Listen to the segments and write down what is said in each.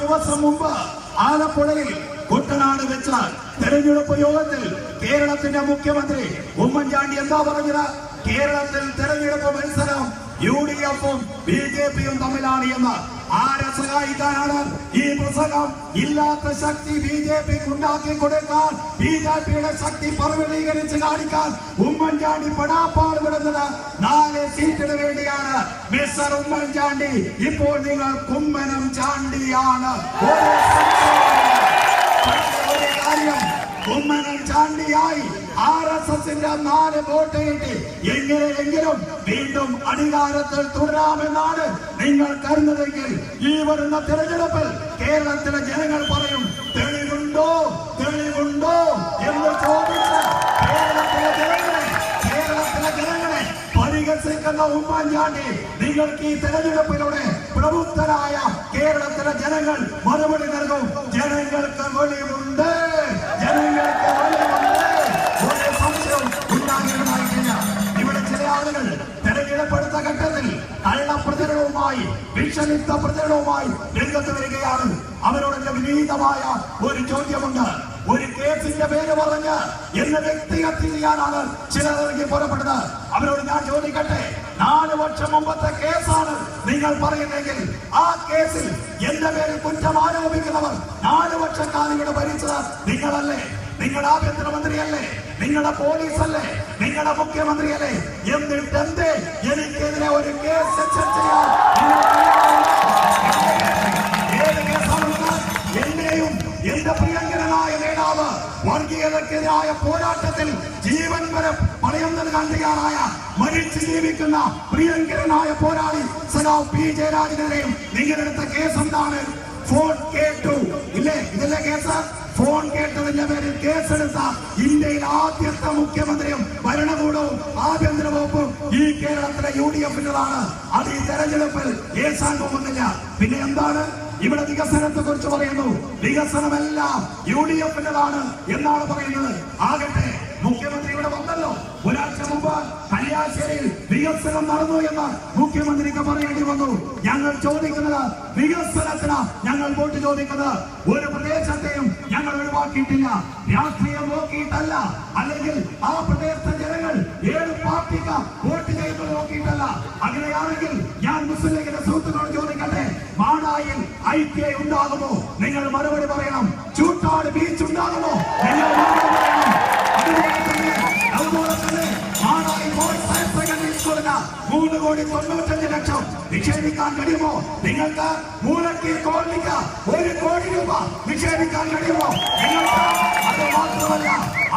ദിവസം മുമ്പ് ആലപ്പുഴയിൽ കുട്ടനാട് വെച്ച തെരഞ്ഞെടുപ്പ് യോഗത്തിൽ കേരളത്തിന്റെ മുഖ്യമന്ത്രി ഉമ്മൻചാണ്ടി എന്താ പറഞ്ഞത്? കേരളത്തിൽ തെരഞ്ഞെടുപ്പ് മത്സരം UDF-ഉം BJP-യും തമ്മിലാണ് എന്ന്. ആരെ സഹായിക്കാനാണ് ഈ പ്രസംഗം? ഇല്ലാത്ത ശക്തി BJP-ക്ക് ഉണ്ടാക്കി കൊടുക്കാൻ, BJP-യുടെ ശക്തി പർവ്വതീകരിച്ച് കാണിക്കാൻ ഉമ്മൻചാണ്ടി പെടാപ്പാട് വിടുന്നത് 4 സീറ്റിന് വേണ്ടിയാണ്. മിസ്റ്റർ ഉമ്മൻചാണ്ടി, ഇപ്പോൾ നിങ്ങൾ കുമ്മനം ചാണ്ടിയാണ്. ഒരു കാര്യം, കുമ്മനം ചാണ്ടിയായി RSSന്റെ 4 വോട്ട് കിട്ടി എങ്ങനെയെങ്കിലും വീണ്ടും അധികാരത്തിൽ തുടരാമെന്നാണ് നിങ്ങൾ കരുതുന്നതെങ്കിൽ ഈ വരുന്ന തെരഞ്ഞെടുപ്പിൽ കേരളത്തിലെ ജനങ്ങൾ പറയും, തെളിവുണ്ടോ തെളിവുണ്ടോ എന്ന് ചോദിച്ച് കേരളത്തിലെ ജനങ്ങളെ പരിഹസിക്കുന്ന ഉമ്മൻചാണ്ടി, നിങ്ങൾക്ക് ഈ തെരഞ്ഞെടുപ്പിലൂടെ പ്രബുദ്ധരായ കേരളത്തിലെ ജനങ്ങൾ മറുപടി നൽകും. ജനങ്ങൾക്ക് വെളിവുണ്ട്, ജനങ്ങൾക്ക് വെളിവുണ്ട്. ഒരു സംശയവും ഉണ്ടാകേണ്ടതായിട്ടില്ല. ഇവിടെ ചില ആളുകൾ തെരഞ്ഞെടുപ്പെടുത്ത ഘട്ടത്തിൽ കള്ളപ്രചരണവുമായി, വിഷലിപ്ത പ്രചരണവുമായി രംഗത്ത് വരികയാണ്. അവരോട് വിനീതമായ ഒരു ചോദ്യമുണ്ട്. ഒരു കേസിന്റെ പേര് പറഞ്ഞ് എന്ന വ്യക്തിഹത്യ ചെയ്യാനാണ് ചിലർ ഇറങ്ങി പുറപ്പെട്ടത്. അവരോട് ഞാൻ ചോദിക്കട്ടെ, 4 വർഷം മുമ്പത്തെ കേസാണ് നിങ്ങൾ പറയുന്നെങ്കിൽ ആ കേസിൽ എന്റെ പേരിൽ കുറ്റം ആരോപിക്കുന്നവർ 4 വർഷക്കാലം ഇവിടെ ഭരിച്ചത് നിങ്ങളല്ലേ? നിങ്ങളുടെ ആഭ്യന്തരമന്ത്രിയല്ലേ? നിങ്ങളുടെ പോലീസല്ലേ? നിങ്ങളുടെ മുഖ്യമന്ത്രിയല്ലേ? എന്നിട്ട് എന്തേ എനിക്കെതിരെ ഒരു കേസ് ചെയ്യാൻ? ഏത് കേസാണെന്ന്? എന്റെയും എന്റെ പ്രിയങ്കരനായ നേതാവ് വർഗീയതക്കെതിരായ പോരാട്ടത്തിൽ ജീവൻ വരെ പണയം നൽകാൻ തയ്യാറായ, മരിച്ചു ജീവിക്കുന്ന പ്രിയങ്കരനായ പോരാളി സഖാവ് P. ജയരാജനെതിരെയും നിങ്ങളെടുത്ത കേസ് എന്താണ്? ഫോൺ കേട്ടു ഇല്ലേ? ഇതിലെ കേസ് ഫോൺ കേട്ടതിന്റെ പേരിൽ കേസെടുത്ത ഇന്ത്യയിൽ ആദ്യത്തെ മുഖ്യമന്ത്രിയും ഭരണകൂടവും ആഭ്യന്തര വകുപ്പും ഈ കേരളത്തിലെ UDF-ന്റേതാണ്. അത് ഈ തെരഞ്ഞെടുപ്പിൽ ഏശാൻ പോകുന്നില്ല. പിന്നെ എന്താണ്? ഇവിടെ വികസനത്തെ കുറിച്ച് പറയുന്നു. വികസനമെല്ലാം UDF-ന്റേതാണ് എന്നാണ് പറയുന്നത്. ആകട്ടെ, മുഖ്യമന്ത്രി ഇവിടെ വന്നല്ലോ. ഒരാഴ്ച മുമ്പ് കല്യാശ്ശേരിയിൽ വികസനം നടന്നു എന്ന് മുഖ്യമന്ത്രിക്ക് പറയേണ്ടി വന്നു. ഞങ്ങൾ ചോദിക്കുന്നത് വികസനത്തിന് ഞങ്ങൾ വോട്ട് ചോദിക്കുന്നത് ഒരു പ്രദേശത്തെയും ഞങ്ങൾ ഒഴിവാക്കിയിട്ടില്ല. രാഷ്ട്രീയം നോക്കിയിട്ടല്ല, അല്ലെങ്കിൽ ആ പ്രദേശത്തെ ജനങ്ങൾ ഏത് പാർട്ടിക്ക് വോട്ട് ചെയ്യുന്നത് നോക്കിയിട്ടല്ല. അങ്ങനെയാണെങ്കിൽ ഞാൻ മുസ്ലിം ലീഗിന്റെ സുഹൃത്തുക്കളോട് ചോദിക്കട്ടെ, മാടായിൽ ITA ഉണ്ടാകുമോ? നിങ്ങൾ മറുപടി പറയണം. ചൂട്ടാട് ബീച്ച് ഉണ്ടാകുമോ? നിങ്ങൾ മറുപടി പറയണം. അതുപോലെ തന്നെ മാടായി 3,95,00,000 നിക്ഷേപിക്കാൻ കഴിയുമോ? നിങ്ങൾക്ക് മൂലക്കി കോളനിക്ക് 1 കോടി രൂപ നിക്ഷേപിക്കാൻ കഴിയുമോ? നിങ്ങൾക്ക്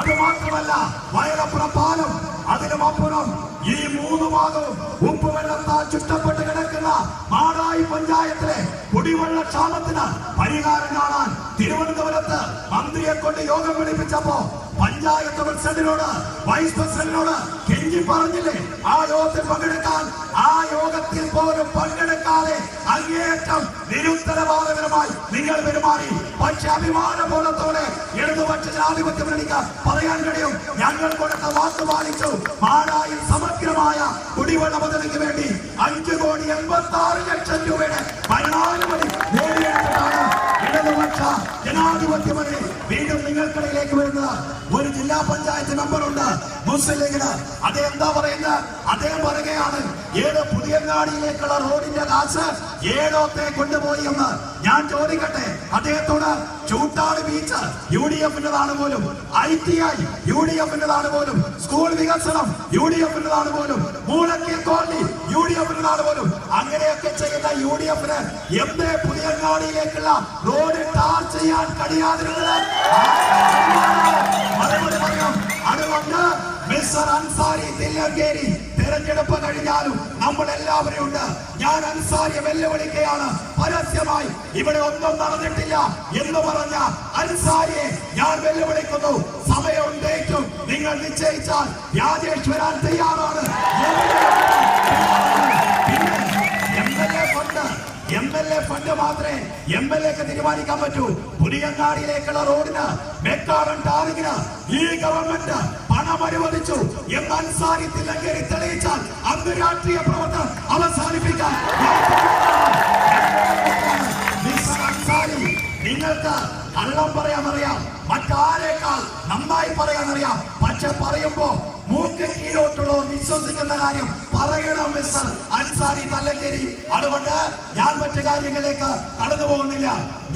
അത് മാത്രമല്ല വയലപ്പുറം പാലം, അതിനുമപ്പുറം ഈ 3 ഭാഗവും ഉപ്പുവെള്ളത്താൽ ചുറ്റപ്പെട്ട് കിടക്കുന്ന മാടായി പഞ്ചായത്തിലെ കുടിവെള്ള ക്ഷാമത്തിന് പരിഹാരം കാണാൻ തിരുവനന്തപുരത്ത് മന്ത്രിയെ കൊണ്ട് യോഗം വിളിപ്പിച്ചപ്പോ പഞ്ചായത്ത് പ്രസിഡന്റിനോട്, വൈസ് പ്രസിഡന്റിനോട് കെഞ്ചി പറഞ്ഞില്ലേ ആ യോഗത്തിൽ പങ്കെടുക്കാൻ? ആ യോഗത്തിൽ പോലും പങ്കെടുക്കാതെ അങ്ങേയറ്റം നിരുത്തരവാദപരമായി നിങ്ങൾ പെരുമാറി. പക്ഷെ അഭിമാനബോധത്തോടെ ഇടതുപക്ഷ ജനാധിപത്യ മുന്നണിക്ക് പറയാൻ കഴിയും, ഞങ്ങൾ കൊടുത്ത വാക്ക് പാലിച്ചു. മാടായിൽ സമഗ്രമായ കുടിവെള്ള പദ്ധതിക്ക് വേണ്ടി 5,86,00,000 രൂപയുടെ ഭരണാനുമതി നേടിയെടുത്തിട്ടാണ് ഇടതുപക്ഷ ജനാധിപത്യ മുന്നണി വീണ്ടും നിങ്ങൾക്കിടയിലേക്ക് വരുന്നത്. ഒരു ജില്ലാ പഞ്ചായത്ത് മെമ്പറുണ്ട് മുസ്ലിം ലീഗിന്. അദ്ദേഹം എന്താ പറയുന്നത്? അദ്ദേഹം പറയുകയാണ്, ഏത് പുതിയങ്ങാടിയിലേക്കുള്ള റോഡിന്റെ കാശ് ഏടോത്തെ കൊണ്ടുപോയി എന്ന്. ഞാൻ ചോദിക്കട്ടെ അദ്ദേഹത്തോട്, ചൂട്ടാട് ബീച്ച് UDF-ന്റേതാണ് പോലും, ITI UDF-ന്റേതാണ് പോലും, സ്കൂൾ വികസനം UDF-ന്റേതാണ് പോലും, മൂലക്കിൽ കോളനി UDF-ന്റേതാണ് പോലും. അങ്ങനെയൊക്കെ ചെയ്യുന്ന UDF-ന് എന്തേ പുതിയങ്ങാടിയിലേക്കുള്ള റോഡ് ടാർ ചെയ്യാൻ കഴിയാതിരുന്നത്? മറുപടി പറയാം. അതുകൊണ്ട് മിസ്റ്റർ അൻസാരി തില്ലങ്കേരി, തെരഞ്ഞെടുപ്പ് കഴിഞ്ഞാലും നമ്മൾ എല്ലാവരും ഉണ്ട്. ഞാൻ അൻസാരിയെ വെല്ലുവിളിക്കുകയാണ് പരസ്യമായി. ഇവിടെ ഒന്നും നടന്നിട്ടില്ല എന്ന് പറഞ്ഞ അൻസാരിയെ ഞാൻ വെല്ലുവിളിക്കുന്നു. സമയവും ഡേറ്റും നിങ്ങൾ നിശ്ചയിച്ചാൽ രാജേഷ് വരാൻ തയ്യാറാണ്. MLA ഫണ്ട് മാത്രമേ MLAക്ക് തീരുമാനിക്കാൻ പറ്റൂ. പുതിയങ്ങാടിയിലേക്കുള്ള റോഡിന്, മെക്കാടൻ ടാറിങ്ങിന് ഈ ഗവൺമെന്റ് പണം അനുവദിച്ചു എന്ന് അൻസാരി തില്ലങ്കേരി തെളിയിച്ചാൽ അന്ന് രാഷ്ട്രീയ പ്രവർത്തനം അവസാനിപ്പിക്കാൻ അൻസാരി കള്ളം പറയാനറിയാം, മറ്റാരേക്കാൾ നന്നായി പറയാനറിയാം. പക്ഷെ പറയുമ്പോ മൂക്ക് കീഴോട്ടുള്ളവർ വിശ്വസിക്കുന്ന കാര്യം പറയണം മിസ്റ്റർ അൻസാരി തല്ലങ്കേരി. അതുകൊണ്ട് ഞാൻ മറ്റു കാര്യങ്ങളിലേക്ക് കടന്നു പോകുന്നില്ല.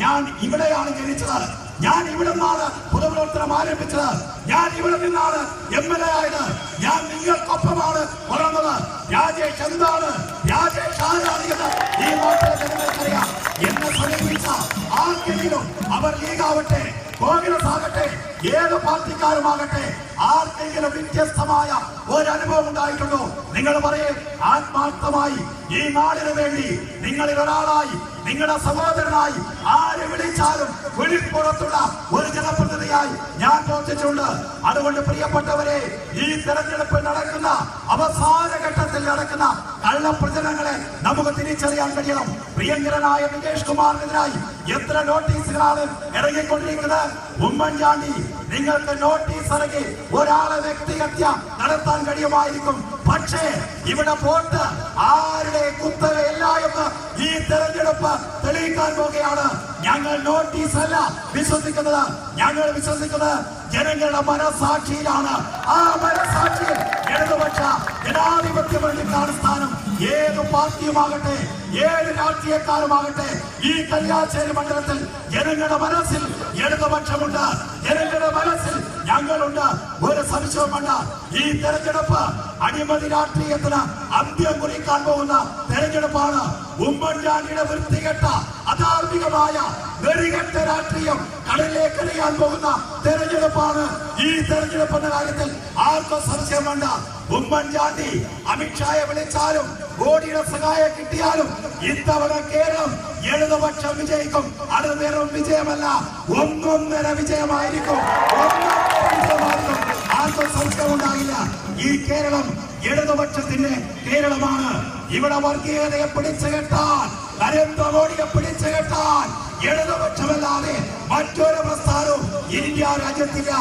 ഞാൻ ഇവിടെയാണ് ജനിച്ചത്, ഞാൻ ഇവിടെ നിന്നാണ് പൊതുപ്രവർത്തനം ആരംഭിച്ചത്, ഞാൻ ഇവിടെ നിന്നാണ് MLA ആയത്, ഞാൻ നിങ്ങൾക്കൊപ്പമാണ് വളർന്നത്. രാജേഷ് എന്താണ്, രാജേഷ് ആരാണ് എന്ന് ഈ നാട്ടിലെ ജനങ്ങൾക്കറിയാം. എന്നെ സമീപിച്ച ആർക്കെങ്കിലും, അവർ ലീഗാവട്ടെ, കോൺഗ്രസ് ആകട്ടെ, ഏത് പാർട്ടിക്കാരുമാകട്ടെ, ആർക്കെങ്കിലും വ്യത്യസ്തമായ ഒരനുഭവം ഉണ്ടായിട്ടുണ്ടോ? നിങ്ങൾ പറയും, ആത്മാർത്ഥമായി ഈ നാടിന് വേണ്ടി നിങ്ങളിൽ ഒരാളായി, നിങ്ങളുടെ സഹോദരനായി ആരെ വിളിച്ചാലും വെളിപ്പുറത്തുള്ള ഒരു ജനപ്രതിനിധിയായി ഞാൻ പ്രവർത്തിച്ചിട്ടുണ്ട്. അതുകൊണ്ട് പ്രിയപ്പെട്ടവരെ, ഈ തെരഞ്ഞെടുപ്പ് നടക്കുന്ന അവസാന ഘട്ടത്തിൽ നടക്കുന്ന കള്ളപ്രചരണങ്ങളെ നമുക്ക് തിരിച്ചറിയാൻ കഴിയണം. പ്രിയങ്കരനായ നികേഷ് കുമാറിനെതിരായി എത്ര നോട്ടീസുകളാണ് ഇറങ്ങിക്കൊണ്ടിരിക്കുന്നത്? ഉമ്മൻചാണ്ടി, നിങ്ങൾക്ക് നോട്ടീസ് ഇറങ്ങി ഒരാളെ വ്യക്തിഹത്യ നടത്താൻ കഴിയുമായിരിക്കും, പക്ഷേ ഇവിടെ വോട്ട് ആരുടെ കുത്തകയല്ല എന്ന് ഈ തെരഞ്ഞെടുപ്പ് തെളിയിക്കാൻ പോകുകയാണ്. ഞങ്ങൾ നോട്ടീസ് അല്ല വിശ്വസിക്കുന്നത്, ഞങ്ങൾ വിശ്വസിക്കുന്നത് ജനങ്ങളുടെ മനസാക്ഷിയിലാണ്. ആ മനസാക്ഷിയിൽ ഇടതുപക്ഷ ജനാധിപത്യ വേണ്ടിക്കാണ് സ്ഥാനം. ഏത് പാർട്ടിയുമാകട്ടെ, ഏത് രാഷ്ട്രീയക്കാരുമാകട്ടെ, ഈ കല്യാശ്ശേരി മണ്ഡലത്തിൽ ജനങ്ങളുടെ മനസ്സിൽ ഇടതുപക്ഷമുണ്ട്, ജനങ്ങളുടെ മനസ്സിൽ ഞങ്ങളുണ്ട്, ഒരു സംശയവും വേണ്ട. ഈ തെരഞ്ഞെടുപ്പ് അഴിമതി രാഷ്ട്രീയത്തിന് അന്ത്യം കുറിക്കാൻ പോകുന്ന തെരഞ്ഞെടുപ്പാണ്. ഉമ്മൻചാണ്ടിയുടെ വൃത്തികെട്ട അധാർമികമായ വെറികെട്ട രാഷ്ട്രീയം കടലിലേക്ക് എറിയാൻ പോകുന്ന തെരഞ്ഞെടുപ്പാണ് ഈ തെരഞ്ഞെടുപ്പ് എന്ന കാര്യത്തിൽ ആർക്കും സംശയം വേണ്ട. ഉമ്മൻചാണ്ടി അമിത്ഷായെ വിളിച്ചാലും മോഡിയുടെ സഹായം കിട്ടിയാലും ഇത്തവണ കേരളം ഇടതുപക്ഷം വിജയിക്കും. അത് വെറും വിജയമല്ല, ഒന്നൊന്നര വിജയമായിരിക്കും. ആർക്കും സംശയമുണ്ടാകില്ല. ഈ കേരളം ഇടതുപക്ഷത്തിന്റെ കേരളമാണ്. ഇവിടെ വർഗീയതയെ പിടിച്ചു കെട്ടാൻ, നരേന്ദ്രമോദിയെ പിടിച്ചു കെട്ടാൻ ഇടതുപക്ഷമല്ലാതെ മറ്റൊരു പ്രസ്ഥാനവും ഇന്ത്യ രാജ്യത്തില്ല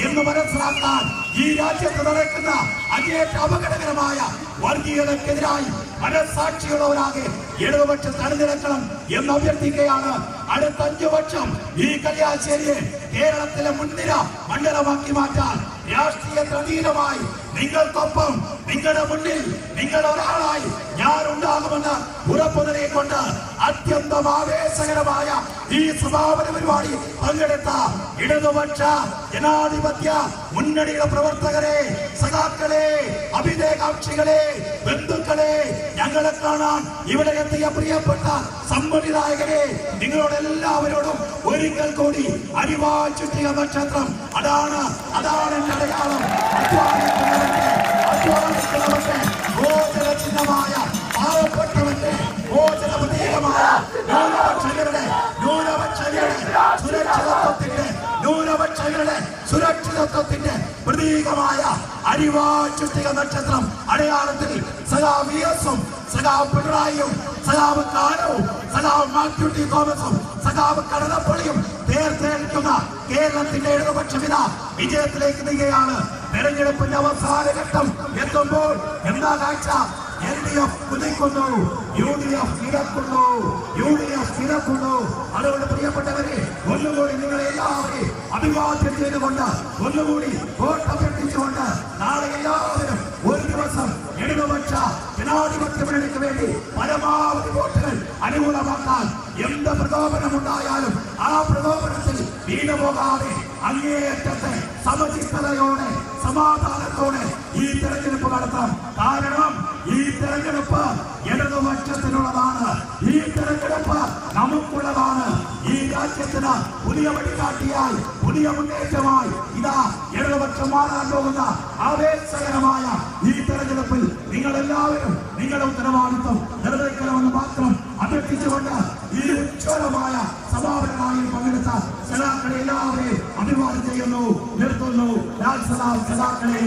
എന്ന് മനസ്സിലാക്കാൻ ഈ രാജ്യത്ത് നടക്കുന്ന അങ്ങേറ്റ അപകടകരമായ വർഗീയതക്കെതിരായി മനസാക്ഷിയുള്ളവരാകെ ഇടതുപക്ഷം തെരഞ്ഞെടുക്കണം എന്ന് അഭ്യർത്ഥിക്കുകയാണ്. അടുത്ത 5 വർഷം ഈ കല്യാശ്ശേരിയെ കേരളത്തിലെ മുൻനിര മണ്ഡലമാക്കി മാറ്റാൻ രാഷ്ട്രീയതീതമായി നിങ്ങൾക്കൊപ്പം, നിങ്ങളുടെ മുന്നിൽ നിങ്ങൾ ഒരാളായി ഞാൻ ഉണ്ടാകുമെന്ന് ഉറപ്പു നൽകിക്കൊണ്ട് അത്യന്തം ആവേശകരമായ ഈ സമാപന പരിപാടി പങ്കെടുത്ത ഇടതുപക്ഷ ജനാധിപത്യ മുന്നണിയുടെ പ്രവർത്തകരെ, സഖാക്കളെ, അഭിനേകാക്ഷികളെ, ബന്ധുക്കളെ, ഞങ്ങളെ കാണാൻ ഇവിടെ എത്തിയ പ്രിയപ്പെട്ട സമ്മതിദായകരെ, നിങ്ങളോട് എല്ലാവരോടും ഒരിക്കൽ കൂടി അരിവാൾ ചുറ്റിയ നക്ഷത്രം, അതാണ് എന്റെ അടയാളം. അധ്വാനിക്കുന്നവന്റെ ഗോചര ചിഹ്നമായ പാവപ്പെട്ടവന്റെ ഗോചര പ്രതീകമായ ന്യൂനപക്ഷങ്ങളുടെ സുരക്ഷിതത്വത്തിന്റെ പ്രതീകമായ അരിവാൾ ചുറ്റിക നക്ഷത്രം അടയാളത്തിൽ സഖാവ് VS-ഉം സഖാവ് പിണറായിയും സഖാവ് കാനവും സഖാവ് മാത്യു ടി തോമസും സഖാവ് കടന്നപ്പള്ളിയും തേർത്തേൽക്കുന്ന കേരളത്തിന്റെ ഇടതുപക്ഷമിത വിജയത്തിലേക്ക് നീങ്ങുകയാണ്. തെരഞ്ഞെടുപ്പിന്റെ അവസാന ഘട്ടം എത്തുമ്പോൾ എന്താ കാഴ്ച? LDF കുതിക്കുന്നു, UDF ഇടക്കുന്നു. അതുകൊണ്ട് പ്രിയപ്പെട്ടവരെ, ഒന്നുകൂടി നിങ്ങളെ എല്ലാവരെയും അഭിവാദ്യം ചെയ്തുകൊണ്ട്, ഒന്നുകൂടി വോട്ട് അഭ്യർത്ഥിച്ചുകൊണ്ട്, നാളെ എല്ലാവരും ഒരു ദിവസം ഇടതുപക്ഷ ജനാധിപത്യ മുന്നണിക്ക് വേണ്ടി പരമാവധി വോട്ടുകൾ അനുകൂലമാക്കാൻ എന്ത് പ്രകോപനമുണ്ടായാലും ആ പ്രകോപനത്തിൽ വീണുപോകാതെ അങ്ങേയറ്റത്തെ സമചിത്തതയോടെ, സമാധാനത്തോടെ ഈ തെരഞ്ഞെടുപ്പ് നടത്താം. കാരണം ഈ തെരഞ്ഞെടുപ്പ് ഇടതുപക്ഷത്തിനുള്ളതാണ്, ഈ തെരഞ്ഞെടുപ്പ് നമുക്കുള്ളതാണ്. ഈ രാജ്യത്തിന് പുതിയ വഴികാട്ടിയായി, പുതിയ മുന്നേറ്റമായി ഇതാ ഇടതുപക്ഷം മാറാൻ പോകുന്ന ആവേശകരമായ ഈ തെരഞ്ഞെടുപ്പിൽ നിങ്ങൾ എല്ലാവരും നിങ്ങളുടെ ഉത്തരവാദിത്വം നിർവഹിക്കണമെന്ന് മാത്രം അഭ്യർത്ഥിച്ചുകൊണ്ട് ഈ ഉജ്ജ്വലമായ സമാപനമായി പങ്കെടുത്ത സഖാക്കളെ എല്ലാവരെയും അഭിവാദ്യം ചെയ്യുന്നു, നിർത്തുന്നു. സഖാക്കളെ